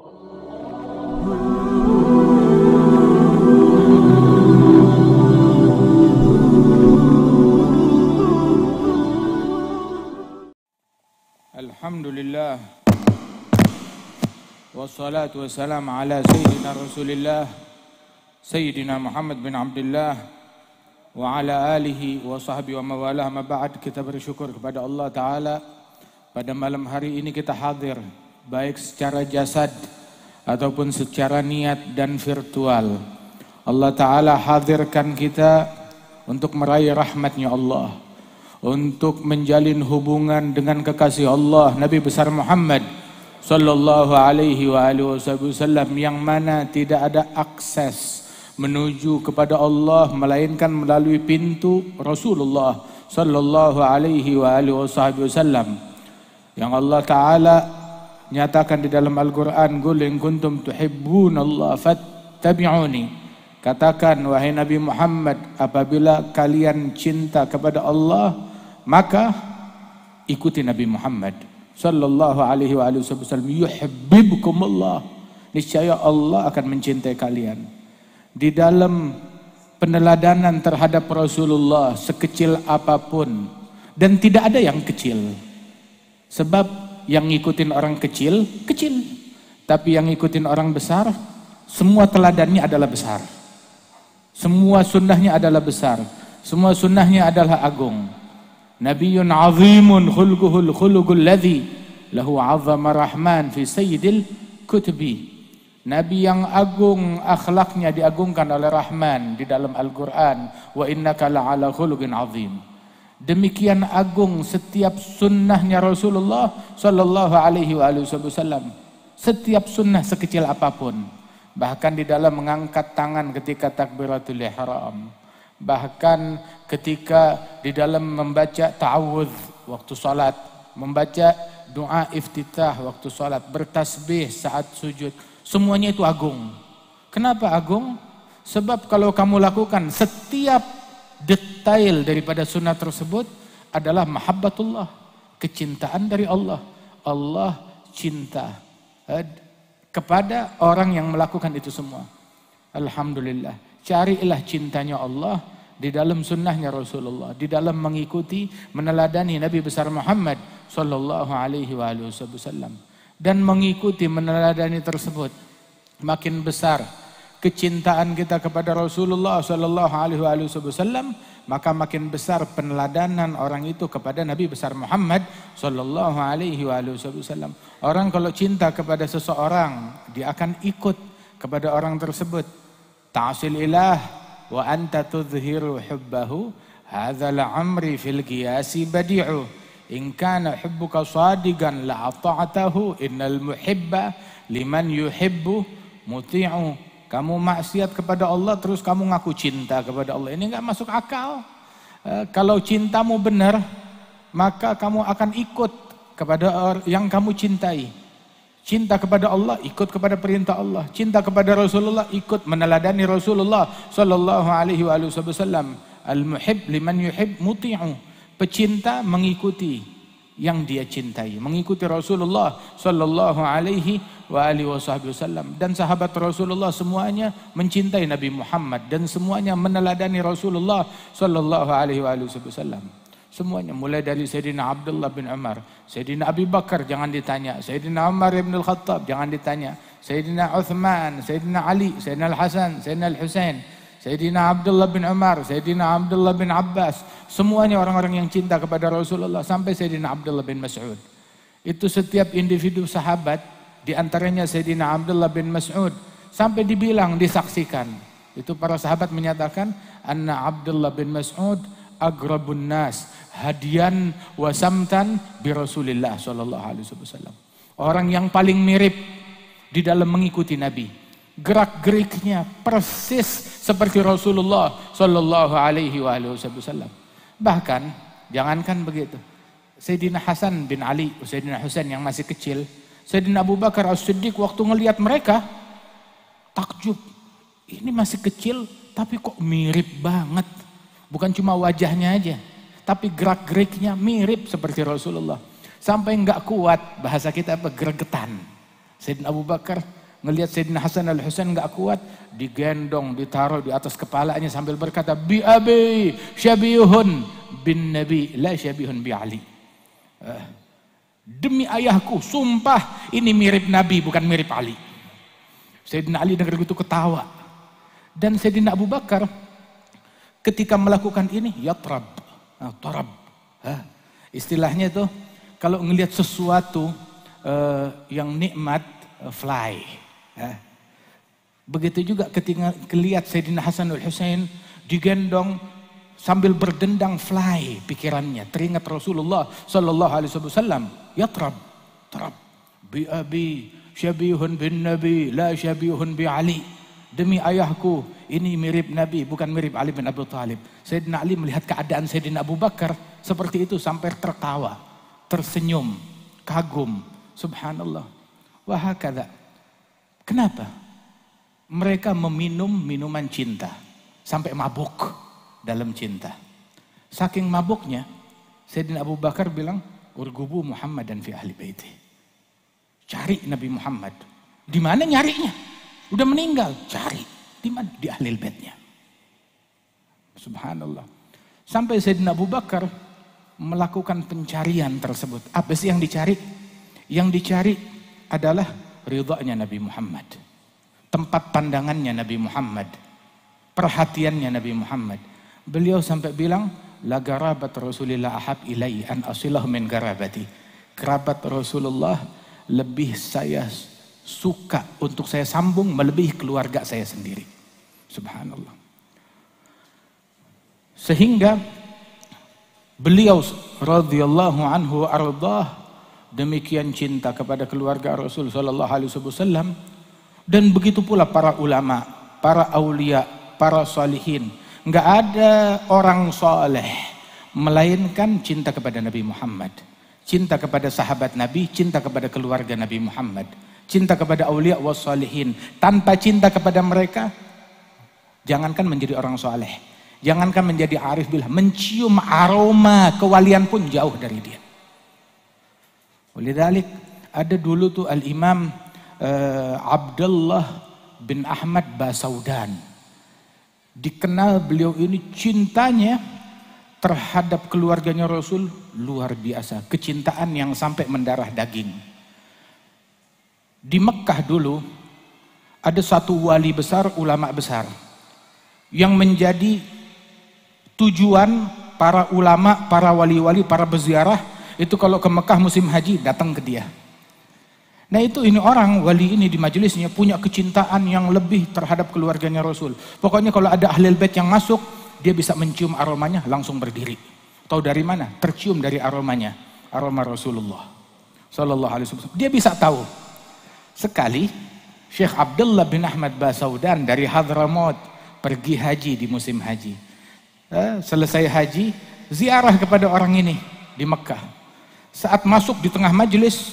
Alhamdulillah wassalatu wassalamu ala sayyidina Rasulillah Sayyidina Muhammad bin Abdullah wa ala alihi wa sahbihi wa mawalah. Ma ba'd, kita bersyukur kepada Allah Ta'ala pada malam hari ini kita hadir baik secara jasad ataupun secara niat dan virtual. Allah Ta'ala hadirkan kita untuk meraih rahmatnya Allah, untuk menjalin hubungan dengan kekasih Allah Nabi besar Muhammad sallallahu alaihi wa alihi wasallam, yang mana tidak ada akses menuju kepada Allah melainkan melalui pintu Rasulullah sallallahu alaihi wa alihi wasallam, yang Allah Ta'ala nyatakan di dalam Al-Quran, qul in kuntum tuhibbunallaha fattabi'uni. Katakan wahai Nabi Muhammad, apabila kalian cinta kepada Allah maka ikuti Nabi Muhammad sallallahu alaihi wa alihi wasallam. Yuhibbukumullah, niscaya Allah akan mencintai kalian. Di dalam peneladanan terhadap Rasulullah sekecil apapun, dan tidak ada yang kecil, sebab yang ngikutin orang kecil, kecil, tapi yang ngikutin orang besar, semua teladannya adalah besar, semua sunnahnya adalah besar, semua sunnahnya adalah agung. Nabiyyun azimun khulquhul khuluqul ladzi lahu 'azzama rahman fi sayyidil kutubi. Nabi yang agung, akhlaknya diagungkan oleh Rahman di dalam Al-Quran, wa innaka la'ala khuluqin azim. Demikian agung setiap sunnahnya Rasulullah sallallahu alaihi wasallam. Setiap sunnah sekecil apapun, bahkan di dalam mengangkat tangan ketika takbiratul ihram, bahkan ketika di dalam membaca ta'awudz waktu salat, membaca doa iftitah waktu salat, bertasbih saat sujud, semuanya itu agung. Kenapa agung? Sebab kalau kamu lakukan setiap detail daripada sunnah tersebut adalah mahabbatullah, kecintaan dari Allah. Allah cinta kepada orang yang melakukan itu semua. Alhamdulillah, carilah cintanya Allah di dalam sunnahnya Rasulullah, di dalam mengikuti, meneladani Nabi besar Muhammad sallallahu alaihi wasallam. Dan mengikuti, meneladani tersebut, makin besar kecintaan kita kepada Rasulullah sallallahu alaihi wasallam, maka makin besar peneladanan orang itu kepada Nabi besar Muhammad sallallahu alaihi wasallam. Orang kalau cinta kepada seseorang, dia akan ikut kepada orang tersebut. Ta'sil ilah wa anta tudhiru hubbahu, hadzal amri fil qiyasi badi'u. In kana hubbuka sadigan la ata'tahu, innal muhibba liman yuhibbu muti'u. Kamu maksiat kepada Allah terus kamu ngaku cinta kepada Allah, ini enggak masuk akal. Kalau cintamu benar, maka kamu akan ikut kepada yang kamu cintai. Cinta kepada Allah, ikut kepada perintah Allah. Cinta kepada Rasulullah, ikut meneladani Rasulullah sallallahu alaihi wasallam. Al-muhib liman yuhib muti'u. Pecinta mengikuti yang dia cintai, mengikuti Rasulullah sallallahu alaihi wasallam. Dan sahabat Rasulullah semuanya mencintai Nabi Muhammad dan semuanya meneladani Rasulullah sallallahu alaihi wasallam. Semuanya, mulai dari Sayyidina Abdullah bin Umar, Sayyidina Abi Bakar jangan ditanya, Sayyidina Umar ibn al-Khattab jangan ditanya, Sayyidina Uthman, Sayyidina Ali, Sayyidina Al-Hasan, Sayyidina Al-Husain, Sayyidina Abdullah bin Umar, Sayyidina Abdullah bin Abbas, semuanya orang-orang yang cinta kepada Rasulullah, sampai Sayyidina Abdullah bin Mas'ud. Itu setiap individu sahabat, diantaranya Sayyidina Abdullah bin Mas'ud, sampai dibilang, disaksikan. Itu para sahabat menyatakan, anna Abdullah bin Mas'ud agrabun nas hadian wasamtan bi Rasulillah sallallahu alaihi wasallam. Orang yang paling mirip di dalam mengikuti Nabi. Gerak-geriknya persis seperti Rasulullah sallallahu alaihi wasallam. Bahkan jangankan begitu, Sayyidina Hasan bin Ali, Sayyidina Husain yang masih kecil, Sayyidina Abu Bakar As-Siddiq waktu ngelihat mereka takjub. Ini masih kecil tapi kok mirip banget. Bukan cuma wajahnya aja, tapi gerak-geriknya mirip seperti Rasulullah. Sampai enggak kuat, bahasa kita apa, gregetan. Sayyidina Abu Bakar ngelihat Sayyidina Hasan al-Husain nggak kuat, digendong, ditaruh di atas kepalanya sambil berkata, bi abi syabihun bin Nabi, la syabihun bi Ali. Demi ayahku, sumpah ini mirip Nabi, bukan mirip Ali. Sayyidina Ali dengar gitu ketawa. Dan Sayyidina Abu Bakar ketika melakukan ini, yatrab, tarab. Istilahnya itu, kalau ngelihat sesuatu yang nikmat, fly. Begitu juga ketika lihat Sayyidina Hasan al-Husain digendong sambil berdendang, fly pikirannya, teringat Rasulullah sallallahu alaihi wasallam, yatrab, tarab, bi abi syabihun bin Nabi, la syabihun bi Ali. Demi ayahku, ini mirip Nabi, bukan mirip Ali bin Abi Thalib. Sayyidina Ali melihat keadaan Sayyidina Abu Bakar seperti itu sampai tertawa, tersenyum, kagum. Subhanallah. Wahakadha. Kenapa? Mereka meminum minuman cinta sampai mabuk dalam cinta. Saking mabuknya, Sayyidina Abu Bakar bilang, urgubu Muhammad dan fi ahli baiti. Cari Nabi Muhammad. Di mana nyarinya? Udah meninggal. Cari. Di mana? Di ahli baitnya. Subhanallah. Sampai Sayyidina Abu Bakar melakukan pencarian tersebut. Apa sih yang dicari? Yang dicari adalah ridhanya Nabi Muhammad, tempat pandangannya Nabi Muhammad, perhatiannya Nabi Muhammad. Beliau sampai bilang, la garabat Rasulillah ahab ilai an asilah min garabati. Kerabat Rasulullah lebih saya suka untuk saya sambung melebihi keluarga saya sendiri. Subhanallah. Sehingga beliau radhiyallahu anhu ardah demikian cinta kepada keluarga Rasul sallallahu alaihi wasallam, dan begitu pula para ulama, para aulia, para salihin. Enggak ada orang saleh melainkan cinta kepada Nabi Muhammad, cinta kepada sahabat Nabi, cinta kepada keluarga Nabi Muhammad, cinta kepada aulia was salihin. Tanpa cinta kepada mereka, jangankan menjadi orang saleh, jangankan menjadi arif billah, mencium aroma kewalian pun jauh dari dia. Walidalik ada dulu tuh Al-Imam Abdullah bin Ahmad Basaudan. Dikenal beliau ini cintanya terhadap keluarganya Rasul luar biasa. Kecintaan yang sampai mendarah daging. Di Mekah dulu ada satu wali besar, ulama besar, yang menjadi tujuan para ulama, para wali-wali, para berziarah itu kalau ke Mekah musim haji datang ke dia. Nah ini orang wali ini di majelisnya punya kecintaan yang lebih terhadap keluarganya Rasul. Pokoknya kalau ada ahlul bait yang masuk, dia bisa mencium aromanya langsung berdiri. Tahu dari mana? Tercium dari aromanya, aroma Rasulullah sallallahu alaihi wasallam. Dia bisa tahu. Sekali Syekh Abdullah bin Ahmad Basaudan dari Hadramaut pergi haji di musim haji. Selesai haji, ziarah kepada orang ini di Mekah. Saat masuk di tengah majelis,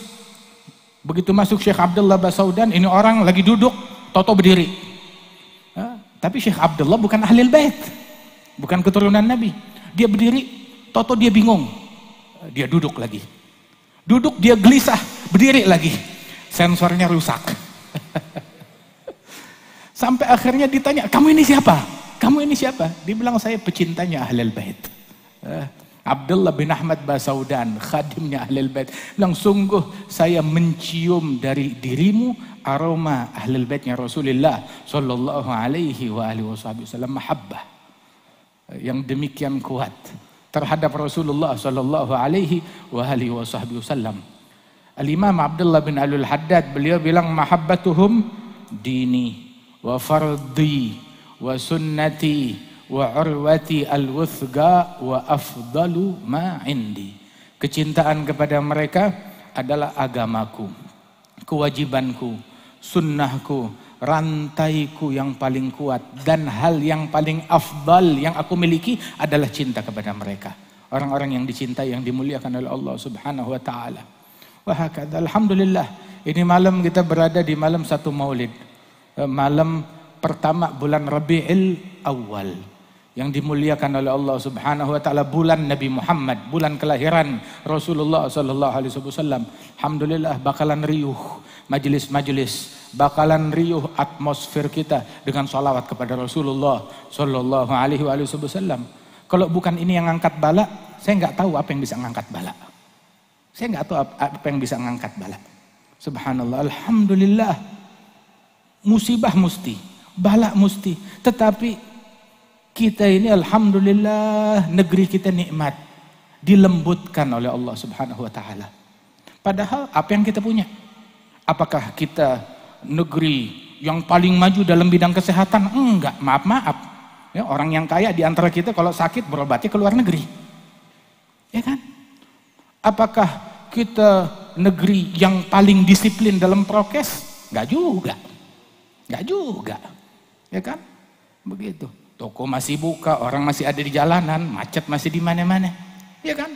begitu masuk Syekh Abdullah Basaudan, ini orang lagi duduk, toto berdiri. Tapi Syekh Abdullah bukan ahlul bait, bukan keturunan Nabi. Dia berdiri, toto dia bingung. Dia duduk lagi. Duduk dia gelisah, berdiri lagi. Sensornya rusak. Sampai akhirnya ditanya, kamu ini siapa? Kamu ini siapa? Dia bilang, saya pecintanya ahlul bait. Abdullah bin Ahmad Basaudan, khadimnya ahlul bait, bilang, sungguh saya mencium dari dirimu aroma ahlul baitnya Rasulullah sallallahu alaihi wa alihi wasallam, mahabbah yang demikian kuat terhadap Rasulullah sallallahu alaihi wa alihi wasallam. Al-Imam Abdullah bin Alul Haddad beliau bilang, mahabbatuhum dini wa fardi wa sunnati wa urwati al-wuthqa wa afdalu ma indi. Kecintaan kepada mereka adalah agamaku, kewajibanku, sunnahku, rantaiku yang paling kuat, dan hal yang paling afdal yang aku miliki adalah cinta kepada mereka. Orang-orang yang dicintai, yang dimuliakan oleh Allah Subhanahu wa taala. Wahakadha, alhamdulillah, ini malam kita berada di malam satu Maulid, malam pertama bulan Rabiul Awal, yang dimuliakan oleh Allah Subhanahu wa taala, bulan Nabi Muhammad, bulan kelahiran Rasulullah sallallahu alaihi wasallam. Alhamdulillah bakalan riuh majelis-majelis, bakalan riuh atmosfer kita dengan salawat kepada Rasulullah sallallahu alaihi wasallam. Kalau bukan ini yang angkat bala, saya nggak tahu apa yang bisa ngangkat bala. Saya nggak tahu apa yang bisa ngangkat bala. Subhanallah, alhamdulillah. Musibah musti, bala musti, tetapi kita ini alhamdulillah negeri kita nikmat, dilembutkan oleh Allah Subhanahu wa taala. Padahal apa yang kita punya? Apakah kita negeri yang paling maju dalam bidang kesehatan? Enggak, maaf. Ya, orang yang kaya di antara kita kalau sakit berobatnya ke luar negeri. Ya kan? Apakah kita negeri yang paling disiplin dalam prokes? Enggak juga. Enggak juga. Ya kan? Begitu. Toko masih buka, orang masih ada di jalanan, macet masih di mana-mana. Ya kan?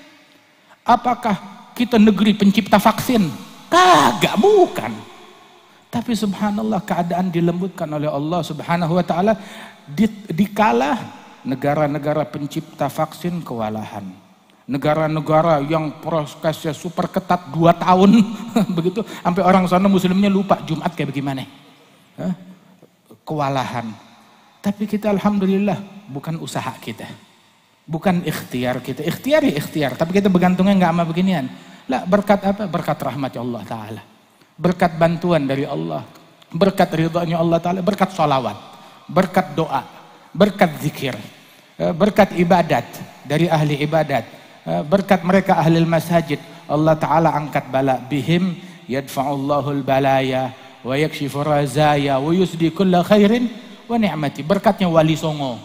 Apakah kita negeri pencipta vaksin? Kagak, bukan. Tapi subhanallah keadaan dilembutkan oleh Allah Subhanahu wa taala dikala negara-negara pencipta vaksin kewalahan. Negara-negara yang prosesnya super ketat 2 tahun begitu sampai orang sana muslimnya lupa Jumat kayak bagaimana. Kewalahan. Tapi kita alhamdulillah bukan usaha kita. Bukan ikhtiar kita. Ikhtiar ya ikhtiar. Tapi kita bergantungnya nggak sama beginian. Lah, berkat apa? Berkat rahmat Allah Ta'ala. Berkat bantuan dari Allah. Berkat ridhanya Allah Ta'ala. Berkat sholawat. Berkat doa. Berkat zikir. Berkat ibadat. Dari ahli ibadat. Berkat mereka ahli masajid. Allah Ta'ala angkat bala. Bihim yadfa'ullahul balaya. Wa yakshifu razaya. Wa yusdi kulla khairin. Wa ni'mati, berkatnya Wali Songo.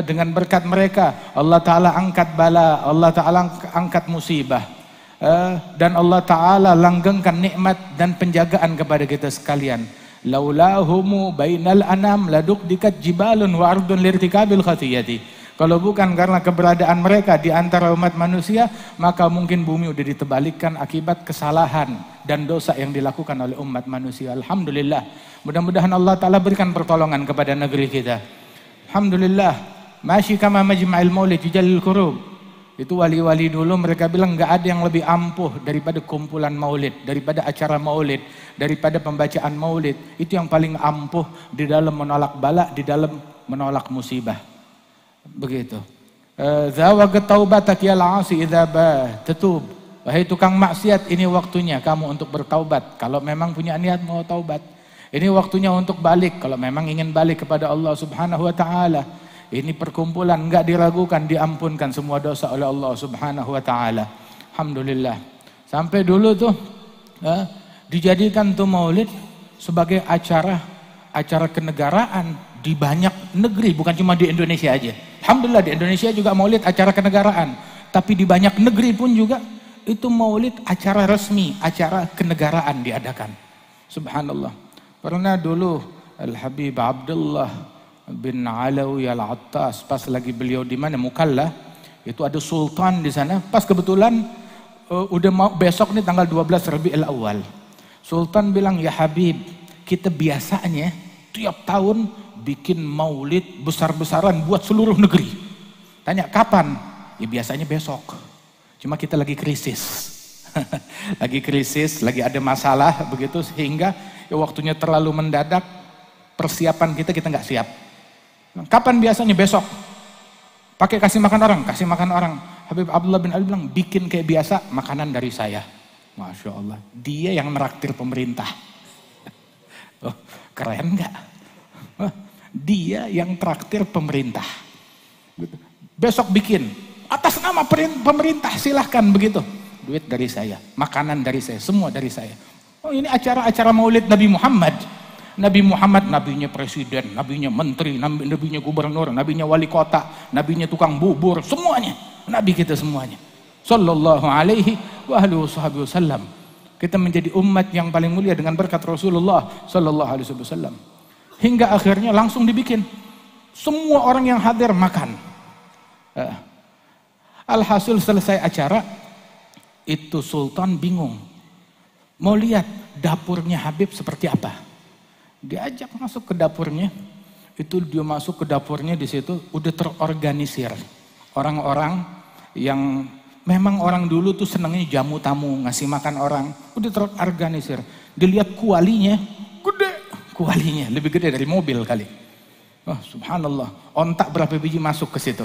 Dengan berkat mereka Allah Ta'ala angkat bala, Allah Ta'ala angkat musibah, dan Allah Ta'ala langgengkan nikmat dan penjagaan kepada kita sekalian. Laulahumu bainal anam ladukdikat jibalun wa ardun lirtikabil khatiyati. Kalau bukan karena keberadaan mereka di antara umat manusia, maka mungkin bumi udah ditebalikkan akibat kesalahan dan dosa yang dilakukan oleh umat manusia. Alhamdulillah. Mudah-mudahan Allah Ta'ala berikan pertolongan kepada negeri kita. Alhamdulillah. Masyi kama majma'il maulid yujalil kurub. Itu wali-wali dulu mereka bilang gak ada yang lebih ampuh daripada kumpulan maulid, daripada acara maulid, daripada pembacaan maulid. Itu yang paling ampuh di dalam menolak bala, di dalam menolak musibah. Begitu. Zawagat taubatak ya la'asi idza tatub. Wahai tukang maksiat, ini waktunya kamu untuk bertaubat. Kalau memang punya niat mau taubat. Ini waktunya untuk balik. Kalau memang ingin balik kepada Allah Subhanahu wa ta'ala. Ini perkumpulan, enggak diragukan, diampunkan semua dosa oleh Allah Subhanahu wa ta'ala. Alhamdulillah. Sampai dulu tuh dijadikan tuh maulid sebagai acara kenegaraan di banyak negeri, bukan cuma di Indonesia aja. Alhamdulillah di Indonesia juga maulid acara kenegaraan, tapi di banyak negeri pun juga itu maulid acara resmi, acara kenegaraan diadakan. Subhanallah. Pernah dulu Al-Habib Abdullah bin Alawi Al-Attas, pas lagi beliau di mana Mukalla, itu ada sultan di sana. Pas kebetulan udah mau besok nih tanggal 12 Rabiul Awal. Sultan bilang, "Ya Habib, kita biasanya tiap tahun bikin maulid besar-besaran buat seluruh negeri." Tanya kapan? Ya biasanya besok. Cuma kita lagi krisis. Lagi krisis, lagi ada masalah begitu sehingga ya waktunya terlalu mendadak, persiapan kita nggak siap. Kapan biasanya? Besok. Pakai kasih makan orang, kasih makan orang. Habib Abdullah bin Ali bilang, bikin kayak biasa, makanan dari saya. Masya Allah, dia yang meraktir pemerintah. Oh, keren nggak? Dia yang traktir pemerintah. Besok bikin, atas nama pemerintah silahkan begitu. Duit dari saya, makanan dari saya, semua dari saya. Oh, ini acara-acara maulid Nabi Muhammad. Nabi Muhammad, nabinya presiden, nabinya menteri, nabinya gubernur, nabinya wali kota, nabinya tukang bubur, semuanya. Nabi kita semuanya. Sallallahu alaihi wa alihi wasallam. Kita menjadi umat yang paling mulia dengan berkat Rasulullah sallallahu alaihi wasallam. Hingga akhirnya langsung dibikin. Semua orang yang hadir makan. Alhasil selesai acara, itu sultan bingung. Mau lihat dapurnya Habib seperti apa. Diajak masuk ke dapurnya. Itu dia masuk ke dapurnya, di situ udah terorganisir. Orang-orang yang memang orang dulu tuh senangnya jamu tamu, ngasih makan orang. Udah terorganisir. Dilihat kualinya, gede. Kualinya lebih gede dari mobil kali. Oh, subhanallah. Ontak berapa biji masuk ke situ.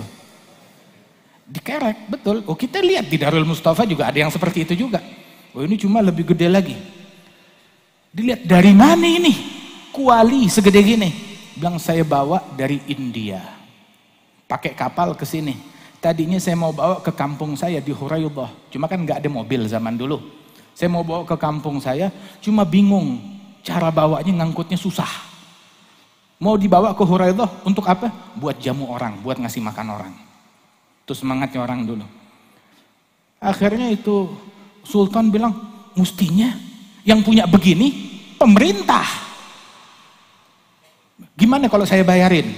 Dikerek, betul. Oh, kita lihat di Darul Mustafa juga ada yang seperti itu juga. Oh, ini cuma lebih gede lagi. Dilihat dari mana ini? Kuali segede gini. Bilang saya bawa dari India. Pakai kapal ke sini. Tadinya saya mau bawa ke kampung saya di Huraidah. Cuma kan nggak ada mobil zaman dulu. Saya mau bawa ke kampung saya, cuma bingung cara bawanya, ngangkutnya susah. Mau dibawa ke Huraidah untuk apa? Buat jamu orang, buat ngasih makan orang. Itu semangatnya orang dulu. Akhirnya itu Sultan bilang, mestinya yang punya begini pemerintah. Gimana kalau saya bayarin?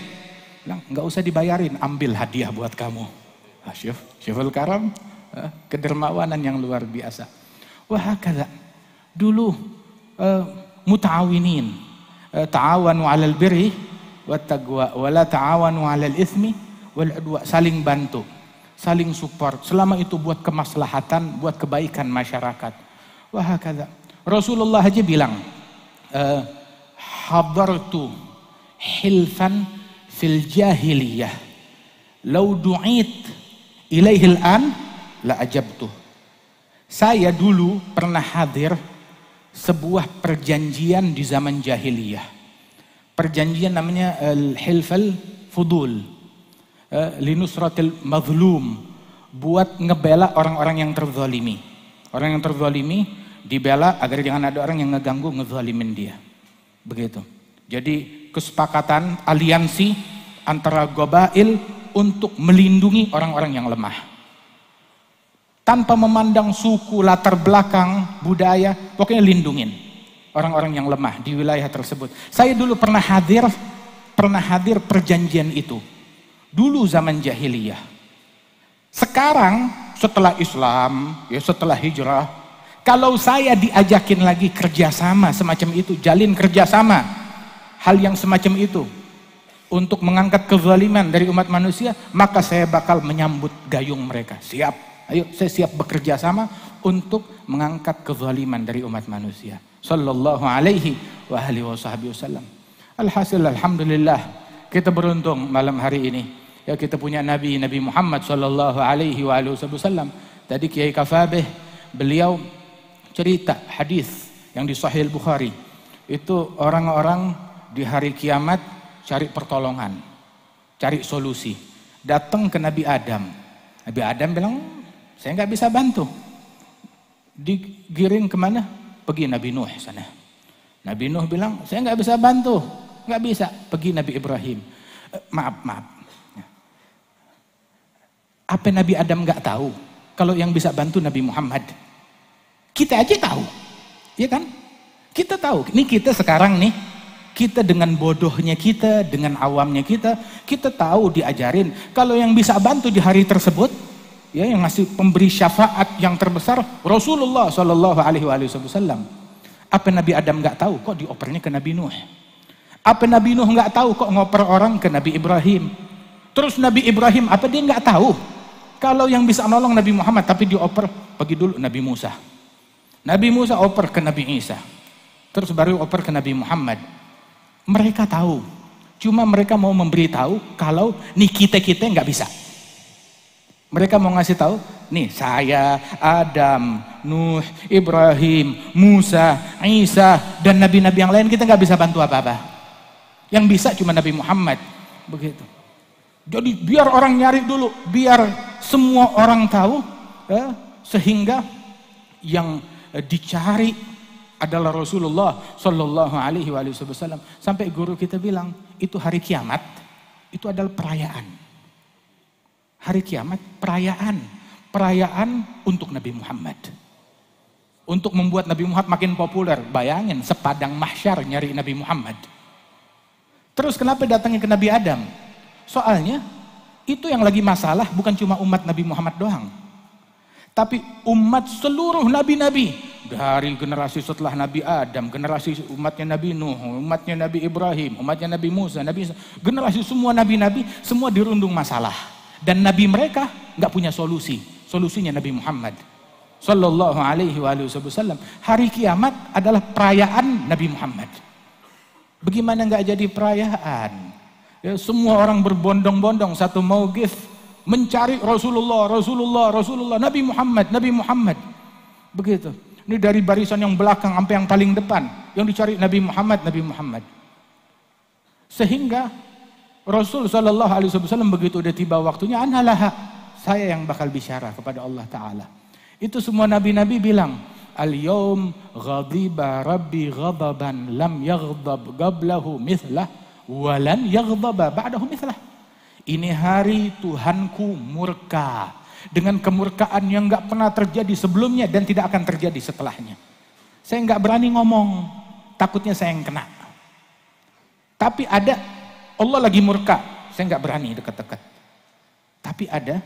Bilang, nggak usah dibayarin, ambil hadiah buat kamu. Syiful karam, kedermawanan yang luar biasa. Wah, kata dulu muta'awinin, ta'awanu 'alal birri wat taqwa wa la ta'awanu 'alal itsmi wal 'udwan, saling bantu, saling support. Selama itu buat kemaslahatan, buat kebaikan masyarakat. Wah, kata Rasulullah aja bilang, hadartu hilfan fil jahiliyah law du'it ilaihi al-an la ajabtu. Saya dulu pernah hadir sebuah perjanjian di zaman jahiliyah. Perjanjian namanya al-hilfal fudul, linusratil mazlum, buat ngebela orang-orang yang terzalimi. Orang yang terzalimi dibela agar jangan ada orang yang ngeganggu, ngezalimin dia. Begitu. Jadi kesepakatan aliansi antara gobail untuk melindungi orang-orang yang lemah. Tanpa memandang suku, latar belakang, budaya, pokoknya lindungin orang-orang yang lemah di wilayah tersebut. Saya dulu pernah hadir perjanjian itu. Dulu zaman jahiliyah. Sekarang setelah Islam, ya setelah hijrah, kalau saya diajakin lagi kerjasama semacam itu, jalin kerjasama, hal yang semacam itu, untuk mengangkat kezaliman dari umat manusia, maka saya bakal menyambut gayung mereka. Siap. Ayo, saya siap bekerja sama untuk mengangkat kezaliman dari umat manusia. Sallallahu alaihi wa alihi wasallam. Alhasil, alhamdulillah, kita beruntung malam hari ini. Ya, kita punya Nabi Muhammad sallallahu alaihi wa alihi wasallam. Tadi Kiai Kafabeh, beliau cerita hadis yang di Sahih Bukhari. Itu orang-orang di hari kiamat cari pertolongan, cari solusi. Datang ke Nabi Adam. Nabi Adam bilang, saya nggak bisa bantu. Digiring kemana? Pergi Nabi Nuh sana. Nabi Nuh bilang, saya nggak bisa bantu, nggak bisa. Pergi Nabi Ibrahim. Maaf. Apa Nabi Adam nggak tahu? Kalau yang bisa bantu Nabi Muhammad. Kita aja tahu, ya kan? Kita tahu. Ini kita sekarang nih, kita dengan bodohnya kita, dengan awamnya kita tahu diajarin. Kalau yang bisa bantu di hari tersebut, ya, yang ngasih pemberi syafaat yang terbesar Rasulullah Shallallahu Alaihi Wasallam. Apa Nabi Adam nggak tahu? Kok diopernya ke Nabi Nuh? Apa Nabi Nuh nggak tahu? Kok ngoper orang ke Nabi Ibrahim? Terus Nabi Ibrahim apa dia nggak tahu? Kalau yang bisa nolong Nabi Muhammad, tapi dioper pergi dulu Nabi Musa. Nabi Musa oper ke Nabi Isa. Terus baru oper ke Nabi Muhammad. Mereka tahu. Cuma mereka mau memberitahu kalau nih kita nggak bisa. Mereka mau ngasih tahu, nih saya, Adam, Nuh, Ibrahim, Musa, Isa, dan nabi-nabi yang lain kita nggak bisa bantu apa-apa. Yang bisa cuma Nabi Muhammad, begitu. Jadi biar orang nyari dulu, biar semua orang tahu, sehingga yang dicari adalah Rasulullah Shallallahu Alaihi Wasallam. Sampai guru kita bilang, itu hari kiamat, itu adalah perayaan. Hari kiamat, perayaan untuk Nabi Muhammad. Untuk membuat Nabi Muhammad makin populer. Bayangin, sepadang mahsyar nyari Nabi Muhammad. Terus kenapa datangnya ke Nabi Adam? Soalnya, itu yang lagi masalah bukan cuma umat Nabi Muhammad doang. Tapi umat seluruh nabi-nabi, dari generasi setelah Nabi Adam, generasi umatnya Nabi Nuh, umatnya Nabi Ibrahim, umatnya Nabi Musa, Nabi Isa, generasi semua nabi-nabi, semua dirundung masalah. Dan nabi mereka nggak punya solusi. Solusinya Nabi Muhammad Sallallahu alaihi wasallam. Hari kiamat adalah perayaan Nabi Muhammad. Bagaimana nggak jadi perayaan? Ya, semua orang berbondong-bondong satu mauqif mencari Rasulullah, Nabi Muhammad. Begitu. Ini dari barisan yang belakang sampai yang paling depan, yang dicari Nabi Muhammad. Sehingga Rasul Sallallahu Alaihi Wasallam begitu udah tiba waktunya, analah, saya yang bakal bicara kepada Allah Taala. Itu semua nabi-nabi bilang, al-yawm ghadiba rabbi ghadaban lam yaghdab qablahu mithlah wa lan yaghdaba ba'dahu mithlah. Ini hari Tuhanku murka dengan kemurkaan yang nggak pernah terjadi sebelumnya dan tidak akan terjadi setelahnya. Saya nggak berani ngomong, takutnya saya yang kena. Tapi ada, Allah lagi murka, saya nggak berani dekat-dekat. Tapi ada,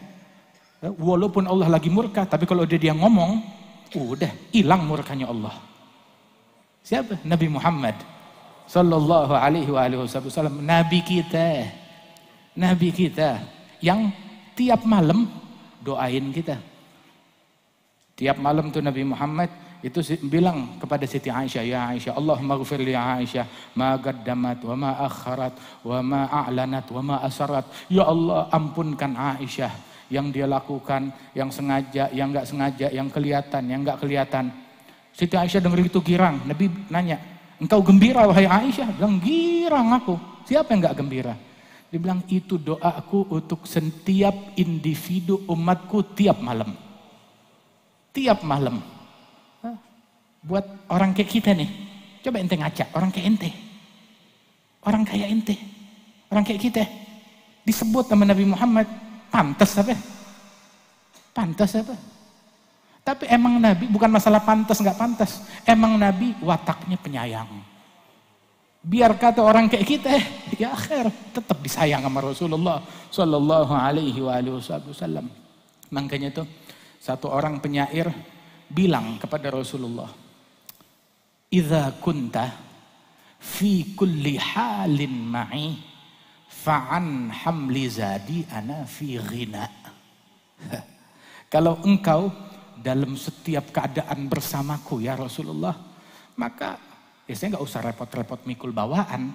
walaupun Allah lagi murka, tapi kalau dia ngomong, udah hilang murkanya Allah. Siapa? Nabi Muhammad Sallallahu alaihi wasallam, Nabi kita yang tiap malam doain kita. Tiap malam tuh Nabi Muhammad itu bilang kepada Siti Aisyah, ya Aisyah, Allahumma ghfir li Aisyah ma qaddamat wa ma akharat wa ma a'lanat wa ma asarat. Ya Allah, ampunkan Aisyah yang dia lakukan, yang sengaja, yang enggak sengaja, yang kelihatan, yang enggak kelihatan. Siti Aisyah dengar itu girang. Nabi nanya, engkau gembira wahai Aisyah? Bilang, girang aku. Siapa yang enggak gembira? Dia bilang, itu doaku untuk setiap individu umatku tiap malam. Tiap malam. Buat orang kayak kita nih. Coba ente ngaca, orang kayak ente. Orang kayak ente. Orang kayak kita. Disebut sama Nabi Muhammad. Pantas apa? Pantas apa? Tapi emang Nabi, bukan masalah pantas nggak pantas. Emang Nabi wataknya penyayang. Biar kata orang kayak kita, ya akhir tetap disayang sama Rasulullah Sallallahu alaihi wasallam. Makanya tuh satu orang penyair bilang kepada Rasulullah, "Idza kunta fi kulli halin ma'i fa'an hamli zadi ana fi ghina." Kalau engkau dalam setiap keadaan bersamaku ya Rasulullah, maka saya nggak usah repot-repot mikul bawaan.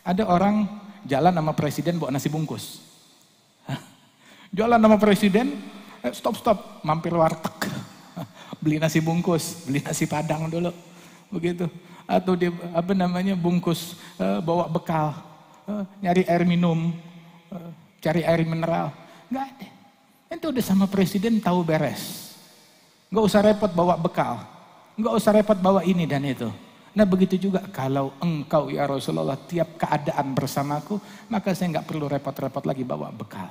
Ada orang jalan sama presiden bawa nasi bungkus. Jalan sama presiden, stop, mampir warteg. Beli nasi bungkus, beli nasi padang dulu. Begitu. Atau dia bungkus bawa bekal. Nyari air minum, cari air mineral. Nggak ada. Itu udah sama presiden tahu beres. Nggak usah repot bawa bekal. Nggak usah repot bawa ini dan itu. Nah begitu juga kalau engkau ya Rasulullah tiap keadaan bersamaku, maka saya nggak perlu repot-repot lagi bawa bekal.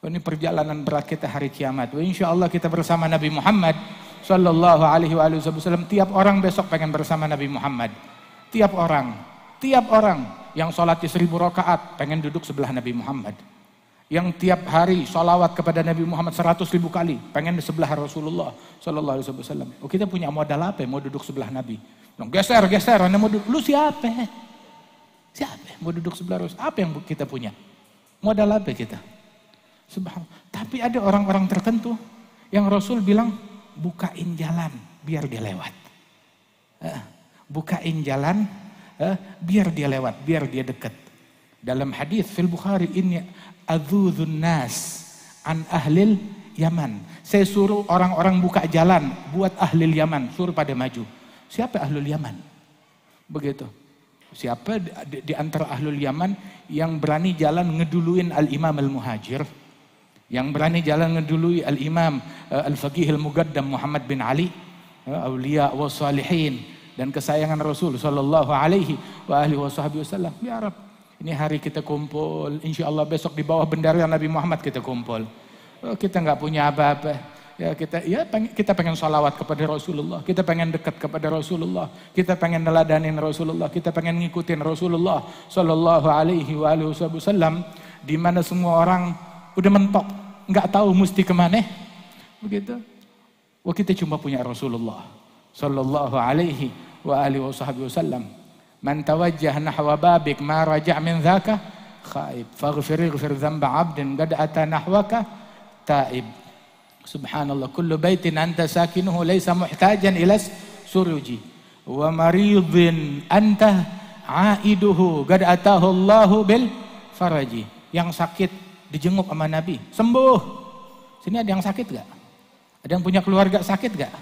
Ini perjalanan berat kita hari kiamat. Insya Allah kita bersama Nabi Muhammad Sallallahu alaihi wasallam. Tiap orang besok pengen bersama Nabi Muhammad. Tiap orang yang sholatnya 1000 rakaat pengen duduk sebelah Nabi Muhammad. Yang tiap hari sholawat kepada Nabi Muhammad 100.000 kali pengen di sebelah Rasulullah Sallallahu alaihi wasallam. Oh, kita punya modal apa ya? Mau duduk sebelah Nabi? Geser, anda mau duduk, lu siapa? Siapa mau duduk sebelah Rasul? Apa yang kita punya? Modal apa kita? Subhanallah. Tapi ada orang-orang tertentu yang Rasul bilang, bukain jalan biar dia lewat. Bukain jalan biar dia lewat, biar dia dekat. Dalam hadis fil Bukhari, ini adzuzun nas an ahlil Yaman. Saya suruh orang-orang buka jalan buat ahlil Yaman, suruh pada maju. Siapa ahlul Yaman? Begitu. Siapa di antara ahlul Yaman yang berani jalan ngeduluin al-imam al-muhajir? Yang berani jalan ngedului al-imam al-faqih al-mugaddam Muhammad bin Ali, awliya wa salihin, dan kesayangan Rasul Sallallahu alaihi wasallam. Ya Rab, ini hari kita kumpul, insya Allah besok di bawah bendera Nabi Muhammad kita kumpul. Kita nggak punya apa-apa. Ya kita pengen sholawat kepada Rasulullah, kita pengen dekat kepada Rasulullah, kita pengen neladanin Rasulullah, kita pengen ngikutin Rasulullah Sallallahu alaihi wasallam, di mana semua orang udah mentok, nggak tahu mesti kemana. Begitu. Wah, kita cuma punya Rasulullah sallallahu alaihi wa alihi wasallam. Man tawajjah nahwa babik ma raja' min dzaka khaib. Faghfir dzamba 'abdin qad ata nahwaka taib. Subhanallah, kullu baitin anta sakinuhu laysa muhtajan ila suruji. Wa maridin anta aiduhu qad atahu Allahu bil faraji. Yang sakit dijenguk sama Nabi, sembuh. Sini ada yang sakit gak? Ada yang punya keluarga sakit gak?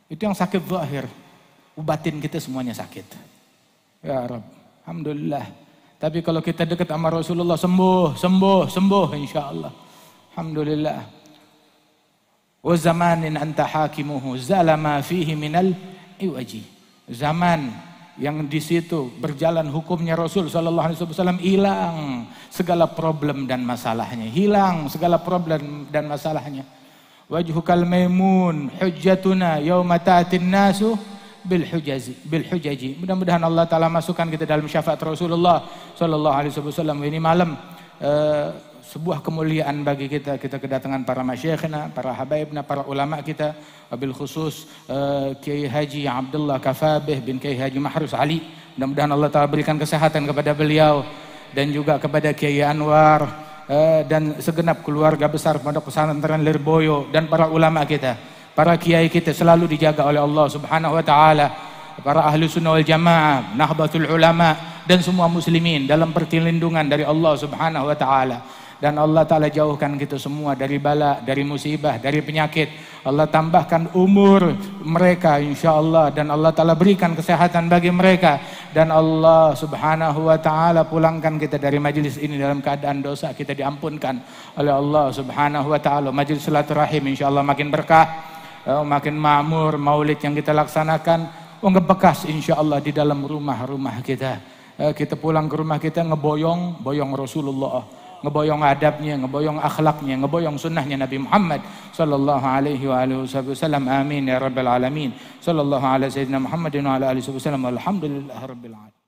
Itu yang sakit zahir. Batin kita semuanya sakit. Ya Rabb, alhamdulillah. Tapi kalau kita dekat sama Rasulullah, sembuh insyaallah. Alhamdulillah. Wa zamanin anta hakimuhu zalama fihi minal iwaji. Zaman yang di situ berjalan hukumnya Rasul sallallahu alaihi wasallam, hilang segala problem dan masalahnya. Wajhukal maimun hujjatuna yauma ta'tin nasu bil hujaji. Mudah-mudahan Allah taala masukkan kita dalam syafaat Rasulullah sallallahu alaihi wasallam. Ini malam sebuah kemuliaan bagi kita. Kita kedatangan para masyayikhna, para habaibna, para ulama kita, wabil khusus Kiai Haji Abdullah Kafabih bin Kiai Haji Mahrus Ali. Mudah-mudahan Allah taala berikan kesehatan kepada beliau dan juga kepada Kiai Anwar dan segenap keluarga besar Pondok Pesantren Lirboyo dan para ulama kita, para kiai kita selalu dijaga oleh Allah Subhanahu wa taala, para ahlu sunnah wal jamaah, nahdlatul ulama dan semua muslimin dalam perlindungan dari Allah Subhanahu wa taala. Dan Allah Ta'ala jauhkan kita semua dari bala, dari musibah, dari penyakit. Allah tambahkan umur mereka insyaAllah. Dan Allah Ta'ala berikan kesehatan bagi mereka. Dan Allah Subhanahu Wa Ta'ala pulangkan kita dari majlis ini dalam keadaan dosa kita diampunkan oleh Allah Subhanahu Wa Ta'ala. Majlis silaturahim insyaAllah makin berkah, makin makmur. Maulid yang kita laksanakan ngebekas insyaAllah di dalam rumah-rumah kita. Kita pulang ke rumah kita ngeboyong Rasulullah, ngeboyong adabnya, ngeboyong akhlaknya, ngeboyong sunnahnya Nabi Muhammad sallallahu alaihi wa alihi wasallam. Amin ya rabbal alamin. Sallallahu ala sayyidina Muhammadin wa ala alihi wasallam. Alhamdulillah rabbil alamin.